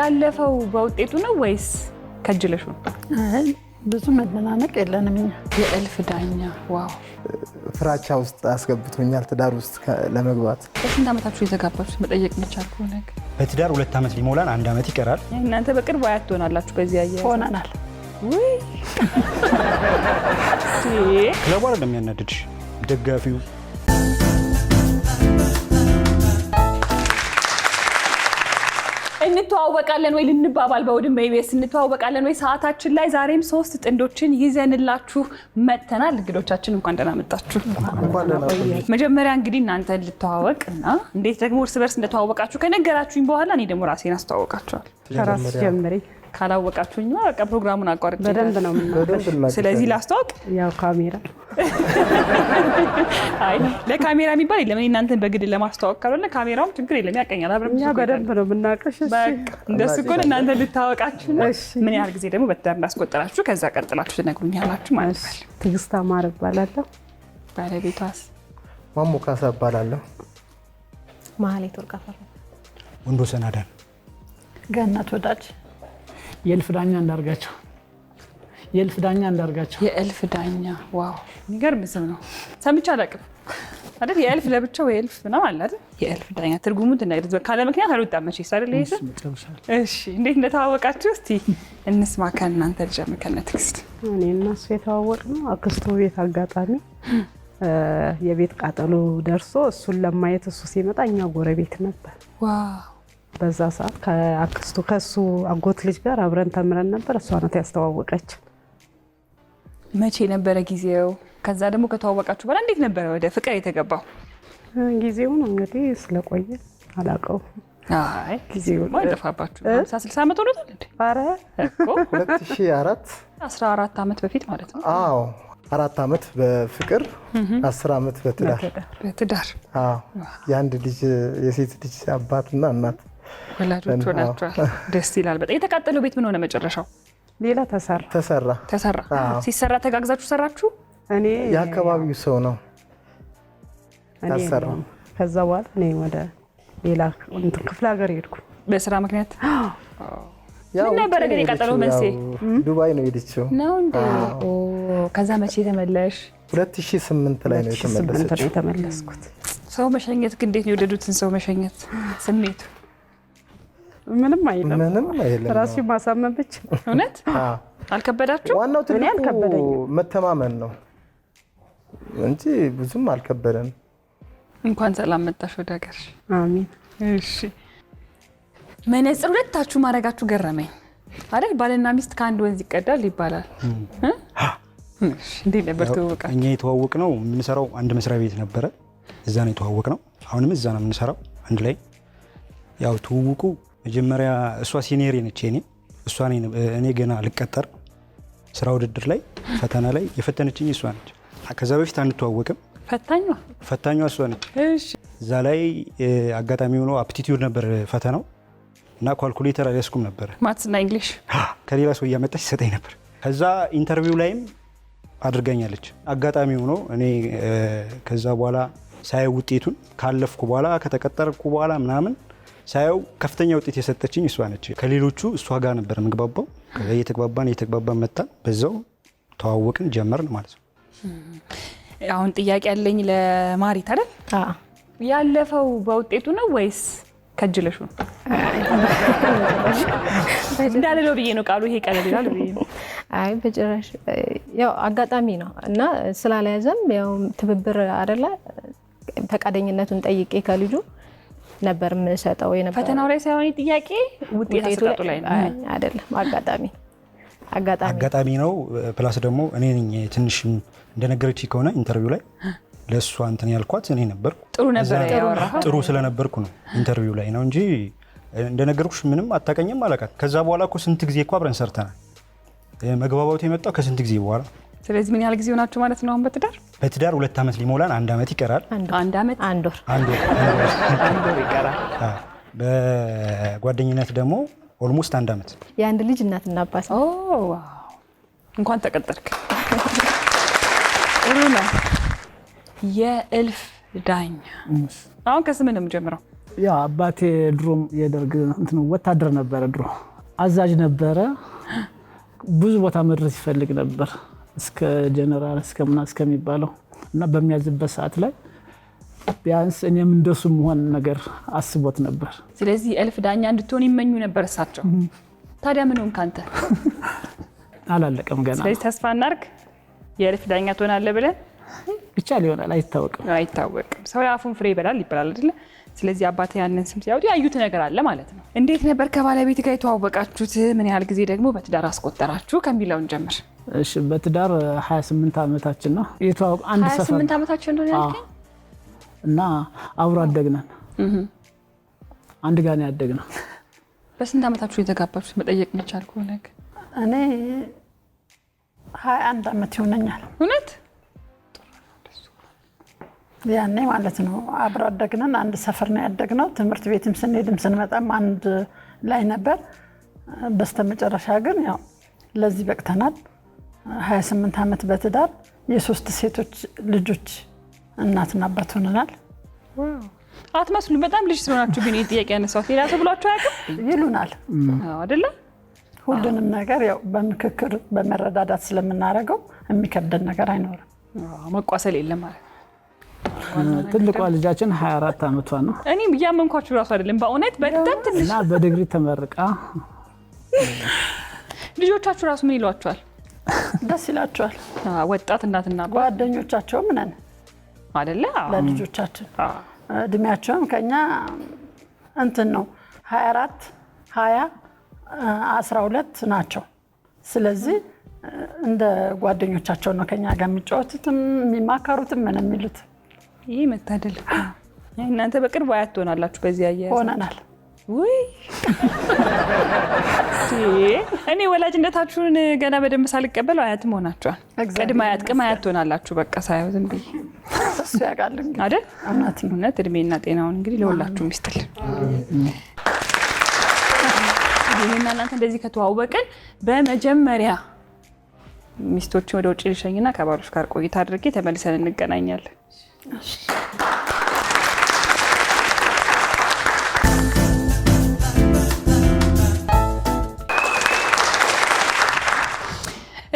ያለፈው በውጤቱ ነው ወይስ ከጅለሽ ነው? ብዙ መደናነቅ የለንም እኛ። የእልፍ ዳኛ ዋው! ፍራቻ ውስጥ አስገብቶኛል ትዳር ውስጥ ለመግባት። በስንት ዓመታችሁ የተጋባችሁ መጠየቅ ብቻልኩ ነገር? በትዳር 2 ዓመት ሊሞላን 1 ዓመት ይቀራል። እናንተ በቅርብ አያት ትሆናላችሁ። በዚህ ያየ ሆነናል። ወይ ክለቡ አይደለም የሚያናድድሽ ደጋፊው። እንተዋወቃለን ወይ ልንባባል በውድም በኢቢኤስ እንተዋወቃለን ወይ ሰዓታችን ላይ ዛሬም 3 ጥንዶችን ይዘንላችሁ መተናል። እንግዶቻችን እንኳን ደህና መጣችሁ። መጀመሪያ እንግዲህ እናንተ ልተዋወቅና እንዴት ደግሞ እርስ በርስ እንደተዋወቃችሁ ከነገራችሁኝ በኋላ እኔ ደግሞ ራሴን አስተዋወቃችኋለሁ። ከራስ ጀምሪ። ካላወቃችሁኝማ በቃ ፕሮግራሙን አቋርጬ በደንብ ነው የምናውቀው። ስለዚህ ላስተዋወቅ። ያው ካሜራ አይ ለካሜራ የሚባል የለም። እናንተን በግድ ለማስተዋወቅ ካልሆነ ካሜራውም ችግር የለም ያቀኛል። አብረን እኛ በደንብ ነው የምናውቀሽ። በቃ እንደሱ ከሆነ እናንተ ልታወቃችሁ ነው። ምን ያህል ጊዜ ደግሞ በትዳር እንዳስቆጠራችሁ ከዛ ቀጥላችሁ ትነግሩኛላችሁ ማለት ነው። ትዕግስት አማረ እባላለሁ። ባለቤቷስ? ማሞ ካሳ እባላለሁ። ማህሌት ወርቃፈር። ወንዶሰን አዳን። ገነት ወዳጅ። የእልፍ ዳኛ እንዳርጋቸው። የእልፍ ዳኛ እንዳርጋቸው። የእልፍ ዳኛ ዋው! የሚገርም ስም ነው። ሰምቼ አላውቅም አይደል? የእልፍ ለብቻው የእልፍ ነው አለ አይደል? የእልፍ ዳኛ ትርጉሙን ትነግሪኝ። ካለ ምክንያት አልወጣም መቼስ አይደል? ይሄ እሺ፣ እንዴት እንደተዋወቃችሁ እስቲ እንስማ። ከእናንተ ልጀምር። ከነትዕግስት። እኔ እና እሱ የተዋወቅነው አክስቱ ቤት አጋጣሚ የቤት ቃጠሎ ደርሶ እሱን ለማየት እሱ ሲመጣ እኛ ጎረቤት ነበር። ዋው! በዛ ሰዓት ከአክስቱ ከሱ አጎት ልጅ ጋር አብረን ተምረን ነበር። እሷ ናት ያስተዋወቀች። መቼ ነበረ ጊዜው? ከዛ ደግሞ ከተዋወቃችሁ በኋላ እንዴት ነበረ ወደ ፍቅር የተገባው? ጊዜውን እንግዲህ ስለቆየ አላውቀውም። አይ ጊዜው አይጠፋባችሁ። 50-60 ዓመት ሆኖታል እንዴ? ኧረ እኮ 2004 14 ዓመት በፊት ማለት ነው። አዎ 4 ዓመት በፍቅር 10 ዓመት በትዳር። አዎ የአንድ ልጅ የሴት ልጅ አባትና እናት ወላጆች ሆናችኋል። ደስ ይላል በጣም። የተቃጠለው ቤት ምን ሆነ መጨረሻው? ሌላ ተሰራ። ሲሰራ ተጋግዛችሁ ሰራችሁ? እኔ የአካባቢው ሰው ነው ያሰራው። ከዛ በኋላ እኔ ወደ ሌላ ክፍለ ሀገር ሄድኩ በስራ ምክንያት። ምን ነበረ ግን የቃጠለው መንስኤ? ዱባይ ነው የሄደችው ነው እንዴ? ከዛ መቼ ተመለሽ? 2008 ላይ ነው የተመለስኩት። ሰው መሸኘት ግን እንዴት ነው የወደዱትን ሰው መሸኘት ስሜቱ? ምንም አይልም። ራሱ ማሳመን ብቻ። እውነት አልከበዳችሁ? ዋናው ትልቁ መተማመን ነው እንጂ ብዙም አልከበደን። እንኳን ሰላም መጣሽ ወደ ሀገርሽ። አሜን። እሺ መነጽር ሁለታችሁ ማድረጋችሁ ገረመኝ አይደል? ባልና ሚስት ከአንድ ወንዝ ይቀዳል ይባላል። እሺ እንዴት ነበር ተዋወቃችሁ? እኛ የተዋወቅነው የምንሰራው አንድ መስሪያ ቤት ነበረ። እዛ ነው የተዋወቅነው። አሁንም እዛ ነው የምንሰራው አንድ ላይ። ያው ትውውቁ መጀመሪያ እሷ ሲኒየር ነች እኔ ገና ልቀጠር ስራ ውድድር ላይ ፈተና ላይ የፈተነችኝ እሷ ነች። ከዛ በፊት አንተዋወቅም። ፈታኟ እሷ ነች። እሺ እዛ ላይ አጋጣሚ ሆኖ አፕቲቲዩድ ነበር ፈተናው እና ካልኩሌተር አልያዝኩም ነበር። ማትስ እና እንግሊሽ ከሌላ ሰው እያመጣች ሰጠኝ ነበር። ከዛ ኢንተርቪው ላይም አድርጋኛለች። አጋጣሚ ሆኖ እኔ ከዛ በኋላ ሳየው ውጤቱን ካለፍኩ በኋላ ከተቀጠርኩ በኋላ ምናምን ሳየው ከፍተኛ ውጤት የሰጠችኝ እሷ ነች። ከሌሎቹ እሷ ጋር ነበር የምግባባው። ከዛ እየተግባባን መጣን። በዛው ተዋወቅን ጀመርን ማለት ነው። አሁን ጥያቄ ያለኝ ለማሪት አይደል? ያለፈው በውጤቱ ነው ወይስ ከጅለሽ ነው? እንዳለው ብዬ ነው ቃሉ። ይሄ ቀለል ይላል ብዬ ነው። አይ በጭራሽ ያው አጋጣሚ ነው እና ስላለያዘም ያው ትብብር አይደለ ፈቃደኝነቱን ጠይቄ ከልጁ ነበር የምሰጠው የነበረው። ፈተናው ላይ ሳይሆን ጥያቄ ውጤቱ ላይ ነው አይደለም። አጋጣሚ ነው። ፕላስ ደግሞ እኔ ነኝ ትንሽ እንደነገረች ከሆነ ኢንተርቪው ላይ ለእሷ እንትን ያልኳት እኔ ነበርኩ። ጥሩ ስለነበርኩ ነው ኢንተርቪው ላይ ነው እንጂ እንደነገርኩሽ ምንም አታውቀኝም አላውቃት። ከዛ በኋላ እኮ ስንት ጊዜ እኮ አብረን ሰርተናል። መግባባቱ የመጣው ከስንት ጊዜ በኋላ። ስለዚህ ምን ያህል ጊዜ ሆናችሁ ማለት ነው አሁን በትዳር? በትዳር 2 ዓመት ሊሞላን 1 ዓመት ይቀራል። 1 ዓመት 1 ወር 1 ወር ይቀራል። በጓደኝነት ደግሞ ኦልሞስት 1 ዓመት። የአንድ ልጅ እናትና አባት። ዋው! እንኳን ተቀጠርክ። ጥሩ ነው። የእልፍ ዳኛ አሁን ከስም ነው የምጀምረው። ያ አባቴ ድሮም የደርግ ወታደር ነበረ፣ ድሮ አዛዥ ነበረ። ብዙ ቦታ መድረስ ይፈልግ ነበር እስከ ጀነራል እስከሚባለው እና በሚያዝበት ሰዓት ላይ ቢያንስ እኔም እንደሱ መሆን ነገር አስቦት ነበር። ስለዚህ እልፍ ዳኛ እንድትሆን ይመኙ ነበር እሳቸው። ታዲያ ምን ሆንክ አንተ? አላለቀም ገና። ስለዚህ ተስፋ እናርግ የእልፍ ዳኛ ትሆናለህ ብለን ብቻ ሊሆናል አይታወቅም። ሰው የአፉን ፍሬ ይበላል ይባላል አይደለ? ስለዚህ አባቴ ያንን ስም ሲያወጡ ያዩት ነገር አለ ማለት ነው። እንዴት ነበር ከባለቤት ጋር የተዋወቃችሁት? ምን ያህል ጊዜ ደግሞ በትዳር አስቆጠራችሁ ከሚለውን ጀምር። እሺ በትዳር 28 ዓመታችን ነው የተዋወቅ አንድ ሰፈር 28 ዓመታችን ነው ያልከኝ? እና አብሮ አደግነን አንድ ጋር ነው ያደግነው። በስንት ዓመታችሁ የተጋባችሁት መጠየቅ መቻል ከሆነ? እኔ 21 ዓመት ይሆነኛል። እውነት ያኔ ማለት ነው አብሮ አደግነን። አንድ ሰፈር ነው ያደግነው። ትምህርት ቤትም ስንሄድም ስንመጣም አንድ ላይ ነበር። በስተመጨረሻ ግን ያው ለዚህ በቅተናል። 28 ዓመት በትዳር የሶስት ሴቶች ልጆች እናትና አባት ሆነናል። አትመስሉም። በጣም ልጅ ስለሆናችሁ ግን ጥያቄ ያነሳሁት ሌላ ሰው ብሏችሁ አያውቅም ይሉናል አይደለ? ሁሉንም ነገር ያው በምክክር በመረዳዳት ስለምናደርገው የሚከብደን ነገር አይኖርም። መቋሰል የለም ማለት ነው። ትልቋ ልጃችን 24 ዓመቷ ነው። እኔም እያመንኳችሁ ራሱ አይደለም በእውነት በጣም ትንሽ እና በዲግሪ ተመርቃ። ልጆቻችሁ ራሱ ምን ይሏቸዋል? ደስ ይላቸዋል። ወጣት እናትና ጓደኞቻቸውም ነን አይደለ? ለልጆቻችን እድሜያቸውም ከኛ እንትን ነው 24 20 12 ናቸው። ስለዚህ እንደ ጓደኞቻቸው ነው ከኛ ጋር የሚጫወቱትም የሚማከሩትም ምን የሚሉት። ይሄ መታደል ነው። እናንተ በቅርቡ አያት ትሆናላችሁ። በዚህ አያያዝ ሆነናል። ወይ እኔ ወላጅነታችሁን ገና በደንብ ሳልቀበለው አያትም ሆናችኋል። ቅድመ አያት ቅም አያት ትሆናላችሁ። በቃ ሳይው ዝም ብዬ እሱ ያውቃል እንግዲህ አይደል? እውነት እድሜና ጤናውን እንግዲህ ለሁላችሁም ይስጥልን። ይሄና እናንተ እንደዚህ ከተዋወቅን በመጀመሪያ ሚስቶችን ወደ ውጭ ልሸኝና ከባሎች ጋር ቆይታ አድርጌ ተመልሰን እንገናኛለን።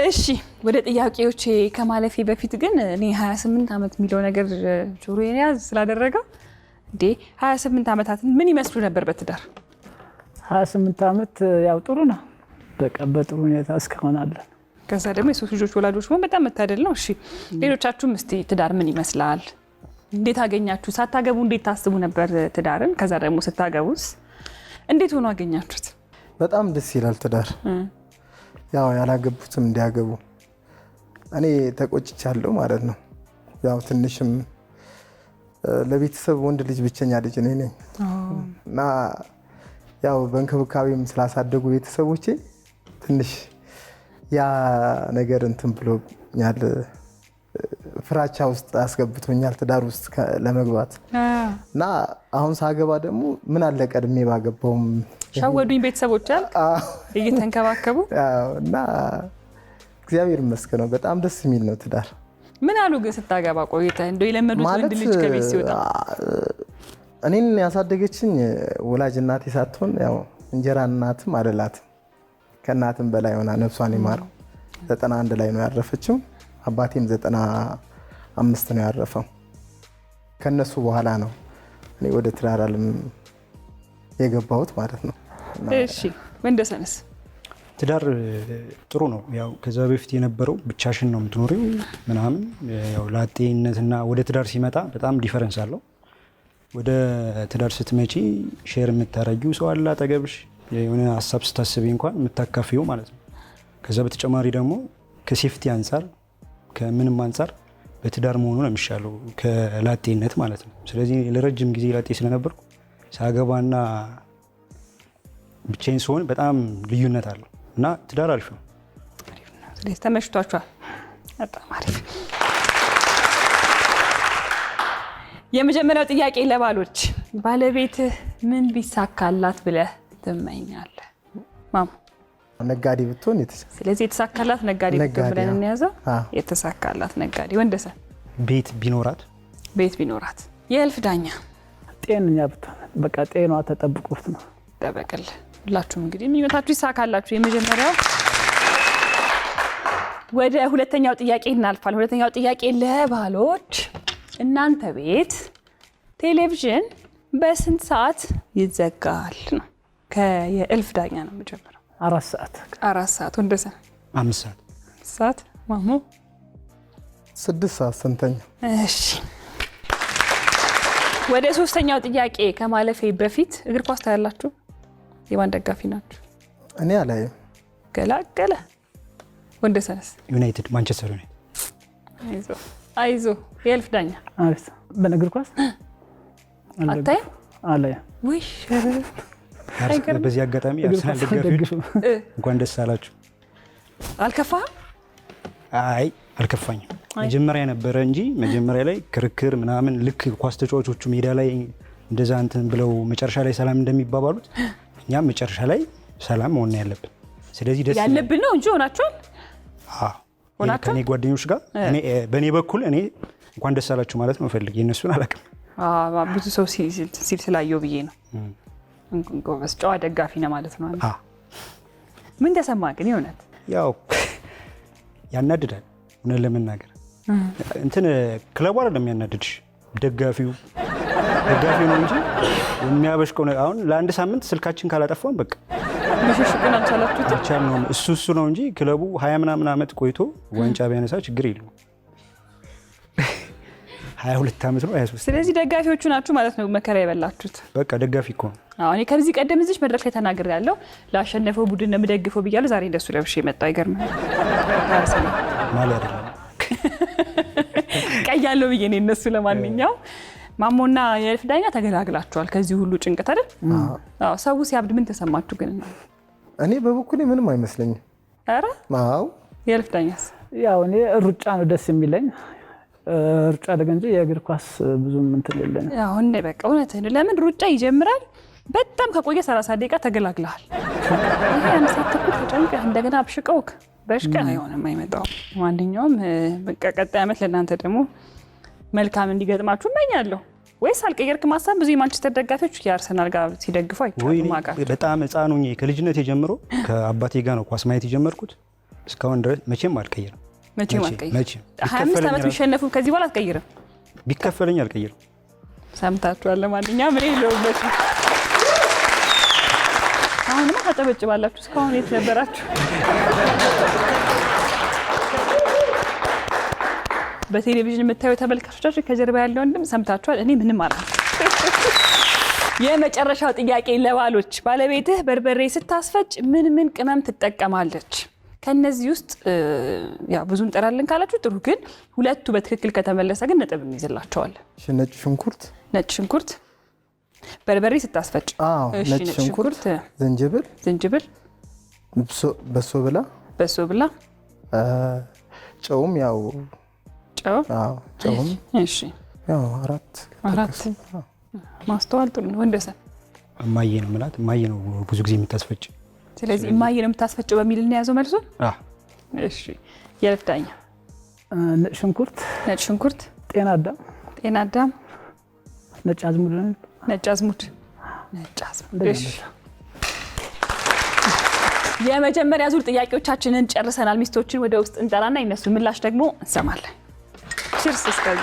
እሺ ወደ ጥያቄዎቼ ከማለፌ በፊት ግን እኔ 28 ዓመት የሚለው ነገር ጆሮዬን ያዝ ስላደረገው እንዴ 28 ዓመታት ምን ይመስሉ ነበር በትዳር? 28 ዓመት ያው ጥሩ ነው። በቃ በጥሩ ሁኔታ እስካሁን አለን። ከዛ ደግሞ የሶስት ልጆች ወላጆች መሆን በጣም መታደል ነው። እሺ ሌሎቻችሁም እስቲ ትዳር ምን ይመስላል? እንዴት አገኛችሁ? ሳታገቡ እንዴት ታስቡ ነበር ትዳርን? ከዛ ደግሞ ስታገቡስ እንዴት ሆኖ አገኛችሁት? በጣም ደስ ይላል ትዳር። ያው ያላገቡትም እንዲያገቡ እኔ ተቆጭቻለሁ ማለት ነው። ያው ትንሽም ለቤተሰብ ወንድ ልጅ ብቸኛ ልጅ ነኝ እና ያው በእንክብካቤም ስላሳደጉ ቤተሰቦቼ ትንሽ ያ ነገር እንትን ብሎኛል፣ ፍራቻ ውስጥ አስገብቶኛል ትዳር ውስጥ ለመግባት እና አሁን ሳገባ ደግሞ ምን አለ ቀድሜ ባገባውም ሻወዱኝ ቤተሰቦች እየተንከባከቡ እና እግዚአብሔር ይመስገን በጣም ደስ የሚል ነው ትዳር። ምን አሉ ግን ስታገባ ቆይተህ እንደው የለመዱት ወንድ ልጅ ከቤት ሲወጣ? እኔን ያሳደገችኝ ወላጅ እናቴ ሳትሆን ያው እንጀራ እናትም አይደላትም፣ ከእናትም በላይ ሆና ነፍሷን ይማረው 91 ላይ ነው ያረፈችው። አባቴም 95 ነው ያረፈው። ከነሱ በኋላ ነው እኔ ወደ ትዳር ዓለም የገባሁት ማለት ነው። እሺ ወንደሰንስ? ትዳር ጥሩ ነው። ያው ከዛ በፊት የነበረው ብቻሽን ነው የምትኖሪው ምናምን። ያው ላጤነትና ወደ ትዳር ሲመጣ በጣም ዲፈረንስ አለው። ወደ ትዳር ስትመጪ ሼር የምታረጊው ሰው አለ አጠገብሽ፣ የሆነ ሀሳብ ስታስቢ እንኳን የምታካፊው ማለት ነው። ከዛ በተጨማሪ ደግሞ ከሴፍቲ አንጻር ከምንም አንጻር በትዳር መሆኑ ነው የሚሻለው ከላጤነት ማለት ነው። ስለዚህ ለረጅም ጊዜ ላጤ ስለነበርኩ ሳገባና ብቻዬን ስሆን በጣም ልዩነት አለው እና ትዳር አሪፍ ነው። ስለዚህ ተመችቷችኋል? በጣም አሪፍ። የመጀመሪያው ጥያቄ ለባሎች፣ ባለቤትህ ምን ቢሳካላት ብለህ ትመኛለህ? ማማ ነጋዴ ብትሆን የተሳካ። ስለዚህ የተሳካላት ነጋዴ ብትሆን ብለን እንያዘው። የተሳካላት ነጋዴ። ወንደሰን? ቤት ቢኖራት። ቤት ቢኖራት። የእልፍ ዳኛ? ጤነኛ ብትሆን በቃ ጤናዋ ተጠብቆት ነው ጠበቅል። ሁላችሁም እንግዲህ ምኞታችሁ ይሳካላችሁ። የመጀመሪያው ወደ ሁለተኛው ጥያቄ እናልፋል። ሁለተኛው ጥያቄ ለባሎች፣ እናንተ ቤት ቴሌቪዥን በስንት ሰዓት ይዘጋል ነው? ከየእልፍ ዳኛ ነው የምጀምረው። 4 ሰዓት 4 ሰዓት ወንደሰን 5 ሰዓት 5 ሰዓት ማሙ 6 ሰዓት ስንተኛ? እሺ ወደ ሶስተኛው ጥያቄ ከማለፌ በፊት እግር ኳስ ታያላችሁ? የማን ደጋፊ ናችሁ? እኔ አላየም። ገላገለ ወንደሰንስ? ዩናይትድ ማንቸስተር ዩናይትድ። አይዞ የእልፍ ዳኛ አሪፍ። በእግር ኳስ አታይም? አላየም። ውይ በዚህ አጋጣሚ አርሰናል ደጋፊዎች እንኳን ደስ አላችሁ። አልከፋህም? አይ አልከፋኝም። መጀመሪያ ነበረ እንጂ መጀመሪያ ላይ ክርክር ምናምን ልክ ኳስ ተጫዋቾቹ ሜዳ ላይ እንደዛ እንትን ብለው መጨረሻ ላይ ሰላም እንደሚባባሉት እኛም መጨረሻ ላይ ሰላም መሆን ያለብን። ስለዚህ ደስ ያለብን ነው እንጂ ሆናችኋል። ከኔ ጓደኞች ጋር በእኔ በኩል እኔ እንኳን ደስ አላችሁ ማለት ነው ፈልግ። የእነሱን አላውቅም። ብዙ ሰው ሲል ስላየው ብዬ ነው። ጎበዝ ጨዋ ደጋፊ ነው ማለት ነው። ምን ተሰማ ግን? የእውነት ያው ያናድዳል። እውነት ለመናገር እንትን ክለቡ አይደለም ያናድድሽ፣ ደጋፊው ነው እንጂ የሚያበሽቀው ነው። አሁን ለአንድ ሳምንት ስልካችን ካላጠፋን በቃ ምሽሽቁን አልቻላችሁት ነው። እሱ ነው እንጂ ክለቡ 20 ምናምን ዓመት ቆይቶ ዋንጫ ቢያነሳ ችግር የለውም። 22 ዓመት ነው 23። ስለዚህ ደጋፊዎቹ ናችሁ ማለት ነው መከራ የበላችሁት። በቃ ደጋፊ እኮ ነው። እኔ ከዚህ ቀደም እዚህ መድረክ ላይ ተናግሬያለሁ። ላሸነፈው ቡድን ነው የምደግፈው ብያለሁ። ዛሬ እንደሱ ለብሼ የመጣው አይገርምም? ማለት አይደለም ቀያለው ብዬ ነው እነሱ። ለማንኛውም ማሞና የእልፍ ዳኛ ተገላግላችኋል ከዚህ ሁሉ ጭንቀት አይደል? ሰው ሲያብድ ምን ተሰማችሁ ግን? እኔ በበኩሌ ምንም አይመስለኝም። ኧረ አዎ። የእልፍ ዳኛስ? ያው እኔ ሩጫ ነው ደስ የሚለኝ ሩጫ ደግሞ እንጂ የእግር ኳስ ብዙም እንትን የለኝም። አሁን በቃ እውነትህን ለምን ሩጫ ይጀምራል በጣም ከቆየ 30 ደቂቃ ተገላግለሃል። ይሄ አንድ ሰዓት ተኩል ተጨንቀህ እንደገና አብሽቀውክ በሽቀህ አይሆንም አይመጣው። ማንኛውም በቃ ቀጣይ ዓመት ለእናንተ ደግሞ መልካም እንዲገጥማችሁ እመኛለሁ። ወይስ አልቀየርክም ሀሳብ? ብዙ የማንቸስተር ደጋፊዎች የአርሰናል ጋር ሲደግፉ አይቻልም። በጣም ሕፃን ሆኜ ከልጅነቴ ጀምሮ ከአባቴ ጋር ነው ኳስ ማየት የጀመርኩት። እስካሁን ድረስ መቼም አልቀየርም። መቼም 25 ዓመት ቢሸነፉ ከዚህ በኋላ አትቀይርም? ቢከፈለኝ አልቀይርም። ሰምታችኋል። ለማንኛውም እኔ የለሁበት። አሁንማ ታጨበጭባላችሁ። እስካሁን የት ነበራችሁ? በቴሌቪዥን የምታዩ ተመልካቾቻችን ከጀርባ ያለውን ድምፅ ሰምታችኋል። እኔ ምንም አላልኩም። የመጨረሻው ጥያቄ ለባሎች፣ ባለቤትህ በርበሬ ስታስፈጭ ምን ምን ቅመም ትጠቀማለች? ከነዚህ ውስጥ ያው ብዙ እንጠራለን ካላችሁ ጥሩ፣ ግን ሁለቱ በትክክል ከተመለሰ ግን ነጥብ እንይዝላቸዋለን። ነጭ ሽንኩርት፣ በርበሬ ስታስፈጭ፣ ነጭ ሽንኩርት፣ ዝንጅብል፣ በሶ ብላ፣ ጨውም ያው ጨውም እሺ፣ ያው አራት ማስተዋል ጥሩ ነው። ወንደሰን እማዬ ነው የምላት። እማዬ ነው ብዙ ጊዜ የምታስፈጭ። ስለዚህ እማዬ ነው የምታስፈጭው በሚል እንያዘው መልሶ። እሺ፣ የእልፍ ዳኛ ነጭ ሽንኩርት፣ ጤና አዳም፣ ነጭ አዝሙድ። እሺ፣ የመጀመሪያ ዙር ጥያቄዎቻችንን ጨርሰናል። ሚስቶችን ወደ ውስጥ እንጠራና የነሱን ምላሽ ደግሞ እንሰማለን። ቺርስ እስከዛ።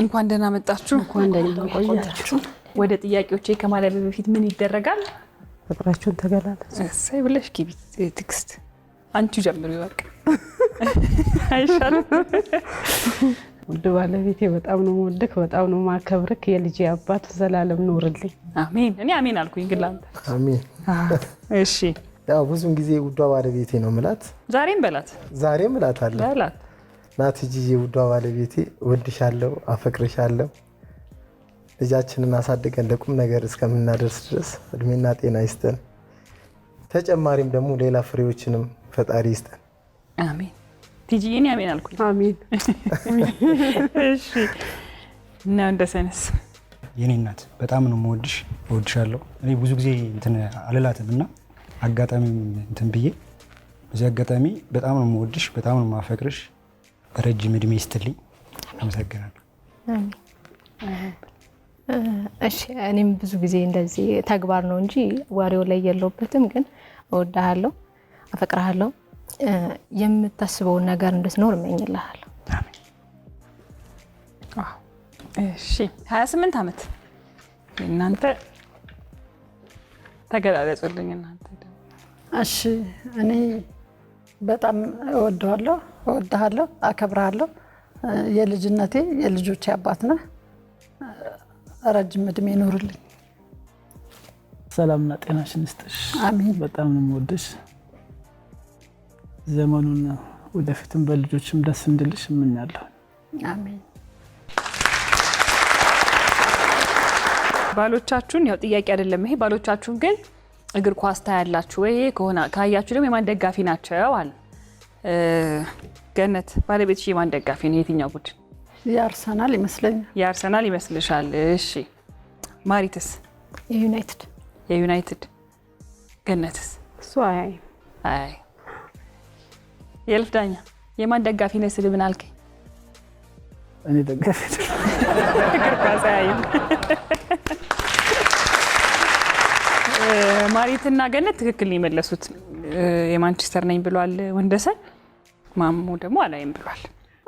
እንኳን ደህና መጣችሁ። እንኳን ደህና ቆያችሁ። ወደ ጥያቄዎቼ ከማለፍ በፊት ምን ይደረጋል? ፍቅራችሁን ተገላለጹ። እሰይ ብለሽ ግቢ። ትዕግስት አንቺ ጀምሪ በቃ አይሻልም? ውድ ባለቤቴ በጣም ነው የምወድህ፣ በጣም ነው የማከብርህ። የልጄ አባት ዘላለም ኑርልኝ። አሜን። እኔ አሜን አልኩኝ ግን ላንተ አሜን። እሺ፣ ያው ብዙን ጊዜ ውዷ ባለቤቴ ነው ምላት። ዛሬም በላት በላት ናት ጂጂ፣ ውዷ ባለቤቴ እወድሻለሁ፣ አፈቅርሻለሁ። ልጃችንን አሳድገን ለቁም ነገር እስከምናደርስ ድረስ እድሜና ጤና ይስጠን። ተጨማሪም ደግሞ ሌላ ፍሬዎችንም ፈጣሪ ይስጠን። አሜን። ቲጂዬ እኔ አሜን አልኩኝ። አሜን። እሺ፣ እና እንደሰነስ የኔ እናት በጣም ነው የምወድሽ፣ እወድሻለሁ። እኔ ብዙ ጊዜ እንትን አልላትም እና አጋጣሚ እንትን ብዬ በዚህ አጋጣሚ በጣም ነው የምወድሽ፣ በጣም ነው የማፈቅርሽ። ረጅም እድሜ ይስጥልኝ። አመሰግናለሁ። እሺ እኔም ብዙ ጊዜ እንደዚህ ተግባር ነው እንጂ ወሬው ላይ የለውበትም፣ ግን እወድሃለሁ፣ አፈቅርሃለሁ፣ የምታስበውን ነገር እንድትኖር እመኝልሃለሁ። እሺ 28 ዓመት እናንተ ተገላለጹልኝ። እናንተ እሺ እኔ በጣም እወድሃለሁ፣ አከብርሃለሁ። የልጅነቴ የልጆቼ አባት ነህ። ረጅም እድሜ ይኖርልኝ። ሰላምና ጤናሽን ይስጥሽ። አሜን። በጣም ነው የምወድሽ። ዘመኑን ወደፊትም በልጆችም ደስ እንድልሽ እመኛለሁ። አሜን። ባሎቻችሁን ያው ጥያቄ አይደለም ይሄ፣ ባሎቻችሁን ግን እግር ኳስ ታያላችሁ ወይ? ከሆነ ካያችሁ ደግሞ የማን ደጋፊ ናቸው አለ። ገነት ባለቤትሽ የማን ደጋፊ ነው? የትኛው ቡድን? የአርሰናል ይመስለኛል። የአርሰናል ይመስልሻል? እሺ ማሪትስ? የዩናይትድ። የዩናይትድ። ገነትስ? እሱ አይ አይ የእልፍ ዳኛ የማን ደጋፊ ነህ ስል ምን አልከኝ? እኔ ደጋፊ እግር ኳስ አያይም። ማሪትና ገነት ትክክል ነው የመለሱት። የማንቸስተር ነኝ ብሏል ወንደሰን፣ ማሙ ደግሞ አላይም ብሏል።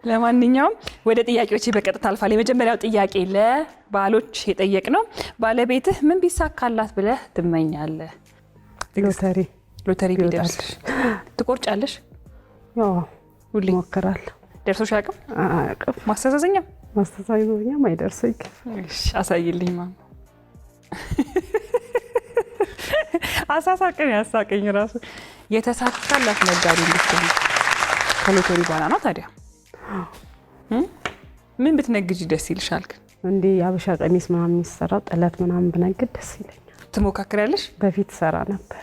ለማንኛውም ወደ ጥያቄዎች በቀጥታ አልፋለሁ። የመጀመሪያው ጥያቄ ለባሎች የጠየቅ ነው። ባለቤትህ ምን ቢሳካላት ብለህ ትመኛለህ? ሎተሪ ቢደርስሽ ትቆርጫለሽ? ያው ሁሌ እሞክራለሁ። ደርሶሽ አያውቅም? አያውቅም። ማስተዛዘኛም አይደርሰኝ። እሺ አሳይልኝ ማሙ። አሳሳቀኝ፣ ያሳቀኝ ራሱ። የተሳካላት ነጋዴ እንድትሆን ከሎተሪ በኋላ ነው ታዲያ። ምን ብትነግጂ ደስ ይልሻል? ግን እንዴ የሀበሻ ቀሚስ ምናምን የሚሰራው ጥለት ምናምን ብነግድ ደስ ይለኛል። ትሞካክሪያለሽ? በፊት ሰራ ነበር።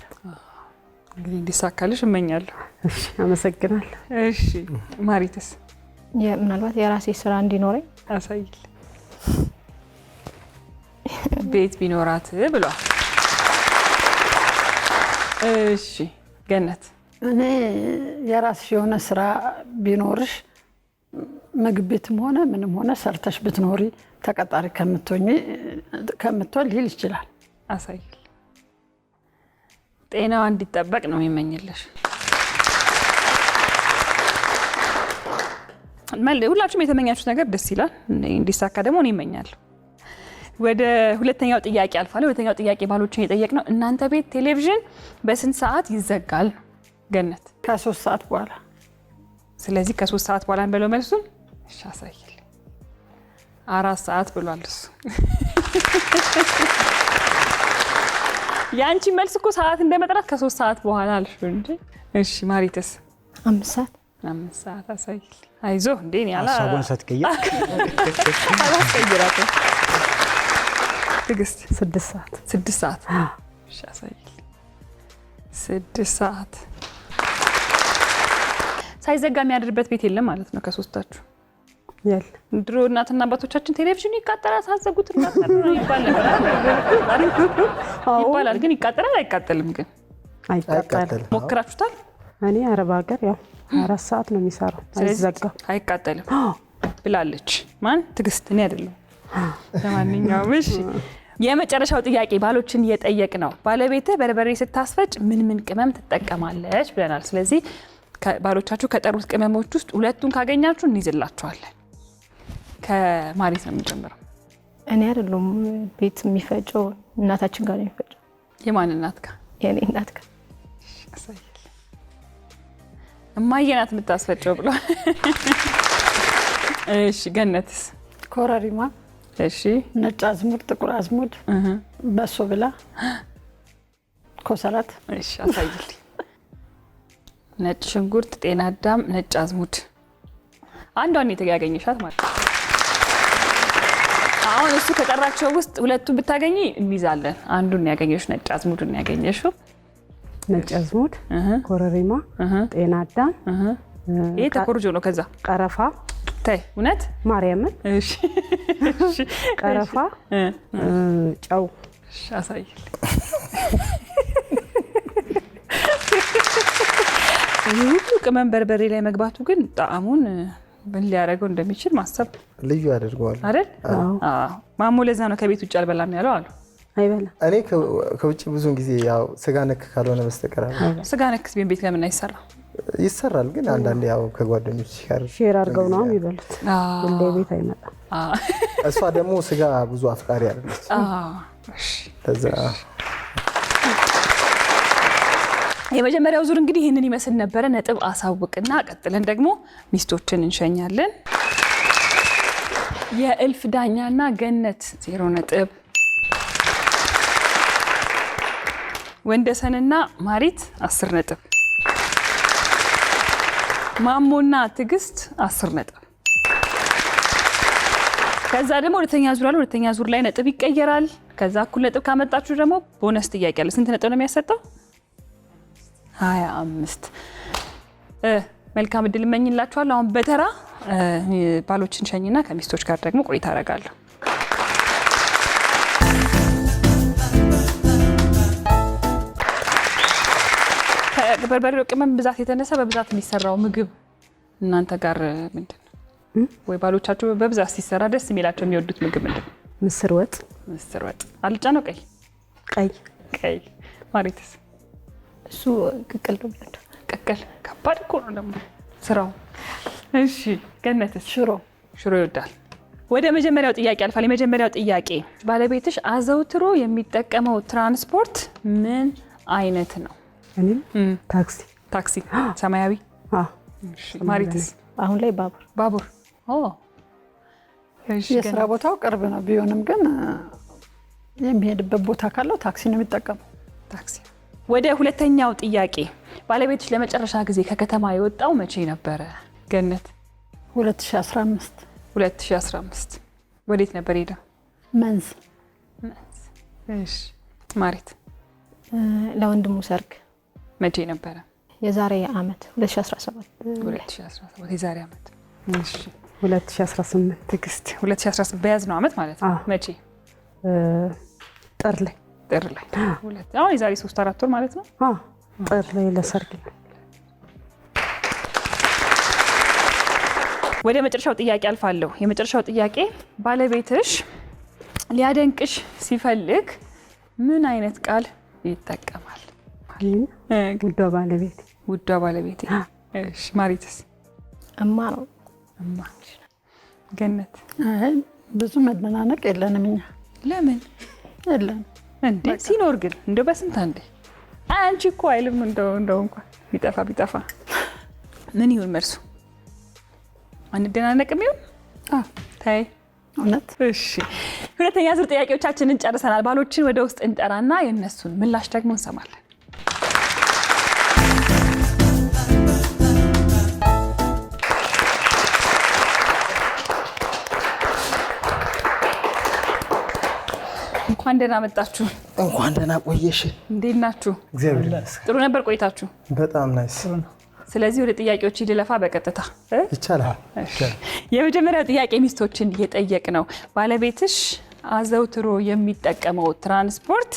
እንግዲህ እንዲሳካልሽ እመኛለሁ። እሺ አመሰግናለሁ። እሺ ማሪትስ? ምናልባት የራሴ ስራ እንዲኖረኝ። አሳይል። ቤት ቢኖራት ብሏል። እሺ ገነት? እኔ የራስሽ የሆነ ስራ ቢኖርሽ ምግብ ቤትም ሆነ ምንም ሆነ ሰርተሽ ብትኖሪ ተቀጣሪ ከምትሆን ሊል ይችላል። አሳይል። ጤናዋ እንዲጠበቅ ነው የሚመኝልሽ። ሁላችሁም የተመኛችሁት ነገር ደስ ይላል። እንዲሳካ ደግሞ እኔ እመኛለሁ። ወደ ሁለተኛው ጥያቄ አልፋለሁ። ሁለተኛው ጥያቄ ባሎችን የጠየቅ ነው። እናንተ ቤት ቴሌቪዥን በስንት ሰዓት ይዘጋል? ገነት? ከ3 ሰዓት በኋላ። ስለዚህ ከ3 ሰዓት በኋላ እንበለው መልሱን። እሺ አሳይል። 4 ሰዓት ብሏል እሱ። የአንቺ መልስ እኮ ሰዓት እንደመጥራት ከ3 ሰዓት በኋላ አልሽ እንጂ። እሺ ማሪትስ? 5 ሰዓት። 5 ሰዓት አሳይል። አይዞህ እንዴ እኔ ሀሳቧን ሳትቀይር አላስቀይራትም። ትዕግስት? 6 ሰዓት። 6 ሰዓት። እሺ አሳይል። 6 ሰዓት ሳይዘጋ የሚያድርበት ቤት የለም ማለት ነው ከሶስታችሁ? የለም። ድሮ እናትና አባቶቻችን ቴሌቪዥኑ ይቃጠላል ሳዘጉት ይቃጠላል ይባል ነበር ይባላል። ግን ይቃጠላል አይቃጠልም? ግን አይቃጠልም። ሞክራችሁታል? እኔ አረብ ሀገር ያው 4 ሰዓት ነው የሚሰራው፣ አይዘጋም። አይቃጠልም ብላለች። ማን? ትዕግስት? እኔ አይደለም። ለማንኛውም እሺ የመጨረሻው ጥያቄ ባሎችን እየጠየቅ ነው። ባለቤትህ በርበሬ ስታስፈጭ ምን ምን ቅመም ትጠቀማለች ብለናል። ስለዚህ ባሎቻችሁ ከጠሩት ቅመሞች ውስጥ ሁለቱን ካገኛችሁ እንይዝላችኋለን። ከማሪት ነው የምንጀምረው። እኔ አይደለም ቤት የሚፈጨው፣ እናታችን ጋር ነው የሚፈጨው። የማን እናት ጋር? የኔ እናት ጋር። እማዬ ናት የምታስፈጨው ብሎ። እሺ ገነትስ? ኮረሪማ፣ እሺ ነጭ አዝሙድ፣ ጥቁር አዝሙድ፣ በሶ ብላ፣ ኮሰረት። እሺ አሳይልኝ። ነጭ ሽንኩርት፣ ጤና አዳም፣ ነጭ አዝሙድ። አንዷን የተያገኘሻት ማለት ነው። አሁን እሱ ከጠራቸው ውስጥ ሁለቱን ብታገኚ እንይዛለን። አንዱን ያገኘሽ ነጭ አዝሙድን ያገኘሽው። ነጭ አዝሙድ፣ ኮረሪማ፣ ጤና አዳም። ይሄ ተኮርጆ ነው። ከዛ ቀረፋ። ተይ እውነት ማርያምን። እሺ ቀረፋ፣ ጨው። እሺ አሳይልኝ። ቅመም በርበሬ ላይ መግባቱ ግን ጣዕሙን ምን ሊያደርገው እንደሚችል ማሰብ ልዩ ያደርገዋል አይደል? ማሞ ለዛ ነው ከቤት ውጭ አልበላም ያለው አሉ። አይበላም። እኔ ከውጭ ብዙውን ጊዜ ያው ስጋ ነክ ካልሆነ በስተቀር ስጋ ነክ ቤት ለምን አይሰራ? ይሰራል፣ ግን አንዳንዴ ያው ከጓደኞች ጋር ሼር አድርገው ነው የሚበሉት። እንደ ቤት አይመጣም። እሷ ደግሞ ስጋ ብዙ አፍቃሪ አይደለች። ተዛ የመጀመሪያው ዙር እንግዲህ ይህንን ይመስል ነበረ። ነጥብ አሳውቅና ቀጥለን ደግሞ ሚስቶችን እንሸኛለን። የእልፍ ዳኛና ገነት 0 ነጥብ፣ ወንደሰንና ማሪት 10 ነጥብ፣ ማሞና ትዕግስት 10 ነጥብ። ከዛ ደግሞ ሁለተኛ ዙር አለ። ሁለተኛ ዙር ላይ ነጥብ ይቀየራል። ከዛ እኩል ነጥብ ካመጣችሁ ደግሞ ቦነስ ጥያቄ አለ። ስንት ነጥብ ነው የሚያሰጠው? 25። መልካም እድል እመኝላችኋለሁ። አሁን በተራ ባሎችን ሸኝና ከሚስቶች ጋር ደግሞ ቆይታ አደርጋለሁ። ከበርበሬው ቅመም ብዛት የተነሳ በብዛት የሚሰራው ምግብ እናንተ ጋር ምንድን ነው? ወይ ባሎቻችሁ በብዛት ሲሰራ ደስ የሚላቸው የሚወዱት ምግብ ምንድን ነው? ምስር ወጥ። ምስር ወጥ አልጫ ነው? ቀይ ቀይ። ማሪትስ? እሱ ቅቅል ነው ብለህ ቅቅል ከባድ እኮ ነው ደግሞ ስራው። እሺ ገነትስ? ሽሮ ይወዳል። ወደ መጀመሪያው ጥያቄ አልፋል። የመጀመሪያው ጥያቄ ባለቤትሽ አዘውትሮ የሚጠቀመው ትራንስፖርት ምን አይነት ነው? ታክሲ። ሰማያዊ? እሺ ማሪትስ? አሁን ላይ ባቡር። የስራ ቦታው ቅርብ ነው፣ ቢሆንም ግን የሚሄድበት ቦታ ካለው ታክሲ ነው የሚጠቀመው። ታክሲ። ወደ ሁለተኛው ጥያቄ ባለቤትሽ ለመጨረሻ ጊዜ ከከተማ የወጣው መቼ ነበረ? ገነት? 2015። 2015 ወዴት ነበር ሄደው? መንዝ። እሺ ማሪት? ለወንድሙ ሰርግ። መቼ ነበረ? የዛሬ አመት 2017 የዛሬ አመት። እሺ 2018 ትዕግስት? 2018 በያዝነው አመት ማለት ነው። መቼ? ጥር ላይ አሁን የዛሬ 3-4 ወር ማለት ነው። ጥር ላይ ለሰርግ ነው። ወደ መጨረሻው ጥያቄ አልፋለሁ። የመጨረሻው ጥያቄ ባለቤትሽ ሊያደንቅሽ ሲፈልግ ምን አይነት ቃል ይጠቀማል? ውዷ ባለቤቴ። እሺ ማሪትስ? እማ ነው። እማ። ገነት? ብዙ መደናነቅ የለንም እኛ። ለምን የለን እንዴ? ሲኖር ግን እንደው በስንት አንዴ አንቺ እኮ አይልም። እንደው እንኳን ቢጠፋ ምን ይሁን መልሱ? አንደናነቅም ይሁን? ታይ እውነት። እሺ ሁለተኛ ዙር ጥያቄዎቻችንን ጨርሰናል። ባሎችን ወደ ውስጥ እንጠራና የነሱን ምላሽ ደግሞ እንሰማለን። እንኳን ደህና መጣችሁ። እንኳን ደህና ቆየሽ። እንዴት ናችሁ? እግዚአብሔር ይመስገን። ጥሩ ነበር ቆይታችሁ? በጣም ናይስ። ስለዚህ ወደ ጥያቄዎች ልለፋ በቀጥታ ይቻላል። የመጀመሪያው ጥያቄ ሚስቶችን እየጠየቅ ነው። ባለቤትሽ አዘውትሮ የሚጠቀመው ትራንስፖርት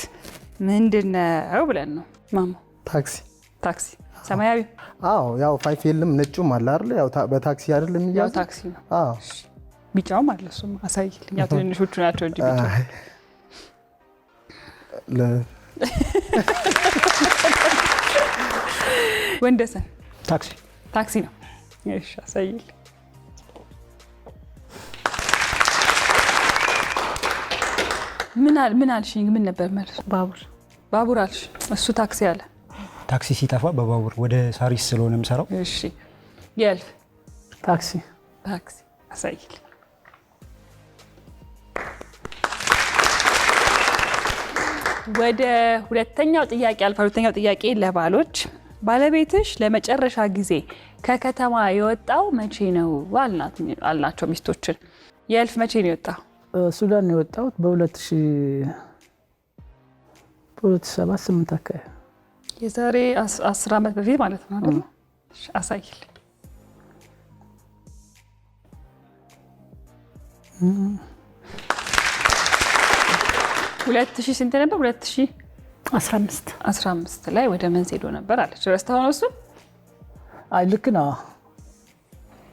ምንድነው ብለን ነው። ማሞ? ታክሲ። ሰማያዊ? አዎ ያው 5 ነጩም አለ አይደል? ያው በታክሲ አይደል የሚያዘው? ያው ታክሲ ነው። አዎ ቢጫውም አለ። እሱም አሳይልኝ። ያው ትንንሾቹ ናቸው እንጂ ቢጫ ወንደሰን? ታክሲ ነው። እሺ አሳይልኝ። ምን አልሽኝ? ምን ነበር መልሱ? ባቡር አልሽ። እሱ ታክሲ አለ። ታክሲ ሲጠፋ በባቡር ወደ ሳሪስ ስለሆነ የምሰራው። እሺ የእልፍ? ታክሲ አሳይልኝ። ወደ ሁለተኛው ጥያቄ አልፋ። ሁለተኛው ጥያቄ ለባሎች ባለቤትሽ ለመጨረሻ ጊዜ ከከተማ የወጣው መቼ ነው አልናቸው ሚስቶችን። የእልፍ መቼ ነው የወጣው? ሱዳን ነው የወጣሁት በ2007-8 አካባቢ። የዛሬ 10 ዓመት በፊት ማለት ነው አይደል? አሳይልኝ። 2000 ስንት ነበር? 2015 ላይ ወደ መንዝ ሄዶ ነበር አለች። ረስተኸው ነው እሱ? አይ ልክ ነው።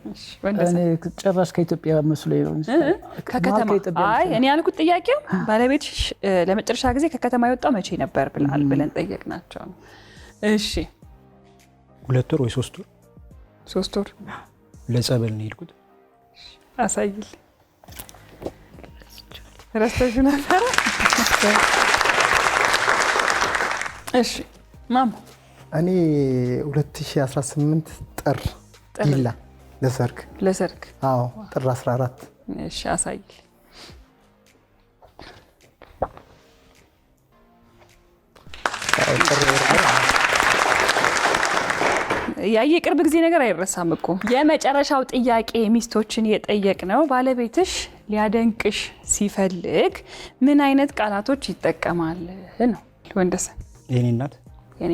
እሺ ወንደሰን እኔ ጭራሽ ከኢትዮጵያ መስሎኝ ነው እንጂ ከከተማ አይ እኔ ያልኩት ጥያቄው ባለቤትሽ ለመጨረሻ ጊዜ ከከተማ የወጣው መቼ ነበር ብለን ጠየቅናቸው። እሺ 2 ወር ወይ 3 ወር 3 ወር ለጸበል ነው የሄድኩት። አሳይል ረስተሽ ነበር። እሺ ማማ እኔ 2018 ጥር ዲላ ለሰርግ አዎ ጥር 14 እሺ አሳይል ያየ ቅርብ ጊዜ ነገር አይረሳም እኮ። የመጨረሻው ጥያቄ ሚስቶችን የጠየቅ ነው ባለቤትሽ ሊያደንቅሽ ሲፈልግ ምን አይነት ቃላቶች ይጠቀማል ነው። ወንደሰን የኔ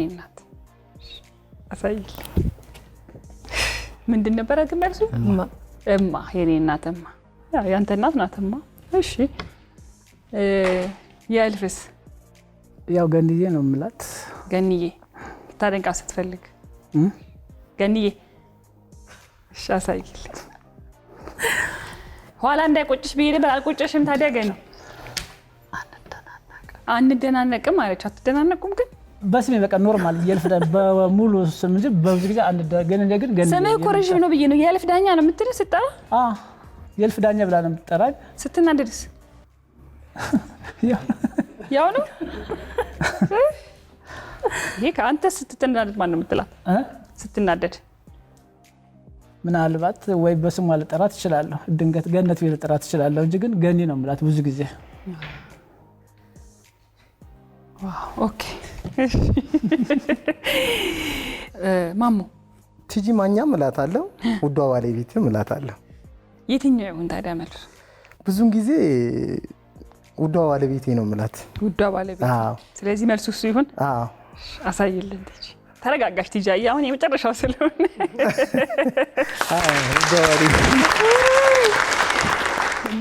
እናት አሳይል ምንድን ነበር ግን መልሱ? እማ የኔ እናት እማ። ያው ያንተ እናት ናት እማ። እሺ የእልፍስ? ያው ገንዬ ነው የምላት። ገንዬ ታደንቃ ስትፈልግ ገንዬ። እሺ አሳይል ኋላ እንዳይቆጭሽ ብዬ ነበር አልቆጨሽም። ታዲያ ገና አንደናነቅም አለች። አትደናነቁም ግን በስሜ በቃ ኖርማል የልፍ በሙሉ ስም እንጂ በብዙ ጊዜ ግን ስምህ እኮ ረዥም ነው ብዬ ነው። የልፍ ዳኛ ነው የምትል ስጠራ? የልፍ ዳኛ ብላ ነው የምትጠራኝ። ስትናደድስ? ያው ነው። ይሄ ከአንተ ስትናደድ ማን ነው የምትላት? ስትናደድ ምናልባት ወይ በስሟ ልጠራት እችላለሁ፣ ድንገት ገነት ብዬ ልጠራት እችላለሁ እንጂ ግን ገኒ ነው የምላት ብዙ ጊዜ። ኦኬ ማሙ ቲጂ ማኛም እላታለሁ፣ ውዷ ባለቤትም እላታለሁ። የትኛው ይሁን ታዲያ መልሱ? ብዙን ጊዜ ውዷ ባለቤቴ ነው የምላት። ውዷ ባለቤት። ስለዚህ መልሱ እሱ ይሁን። አሳይልን ቲጂ። ተረጋጋሽ ቲጂ። አሁን የመጨረሻው ስለሆነ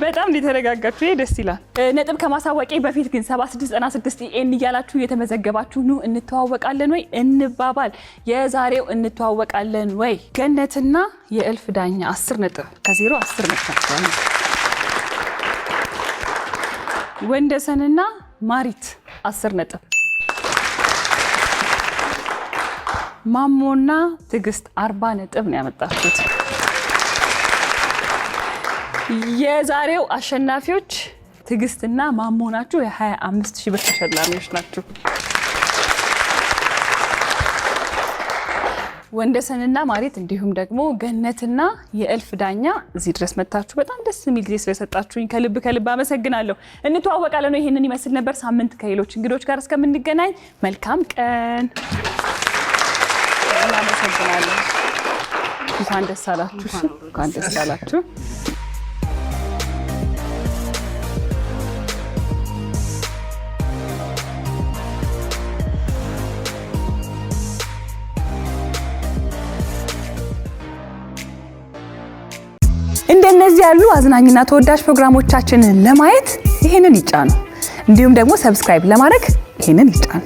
በጣም ሊተረጋጋችሁ ደስ ይላል። ነጥብ ከማሳወቄ በፊት ግን 7696 ኤን እያላችሁ እየተመዘገባችሁ ኑ እንተዋወቃለን ወይ እንባባል። የዛሬው እንተዋወቃለን ወይ ገነትና የእልፍ ዳኛ 10 ነጥብ ከ0 10 ነጥብ። ወንደሰንና ማሪት 10 ነጥብ። ማሞና ትግስት 40 ነጥብ ነው ያመጣችሁት። የዛሬው አሸናፊዎች ትግስትና ማሞ ናችሁ። የ25000 ብር ተሸላሚዎች ናችሁ። ወንደሰንና ማሪት እንዲሁም ደግሞ ገነትና የእልፍ ዳኛ እዚህ ድረስ መጣችሁ በጣም ደስ የሚል ጊዜ ስለሰጣችሁኝ ከልብ አመሰግናለሁ። እንተዋወቃለን። ይሄንን ይመስል ነበር። ሳምንት ከሌሎች እንግዶች ጋር እስከምንገናኝ መልካም ቀን። እናመሰግናለን። እንኳን ደስ አላችሁ። እንኳን ደስ አላችሁ። እንደነዚህ ያሉ አዝናኝና ተወዳጅ ፕሮግራሞቻችንን ለማየት ይሄንን ይጫኑ። እንዲሁም ደግሞ ሰብስክራይብ ለማድረግ ይሄንን ይጫኑ።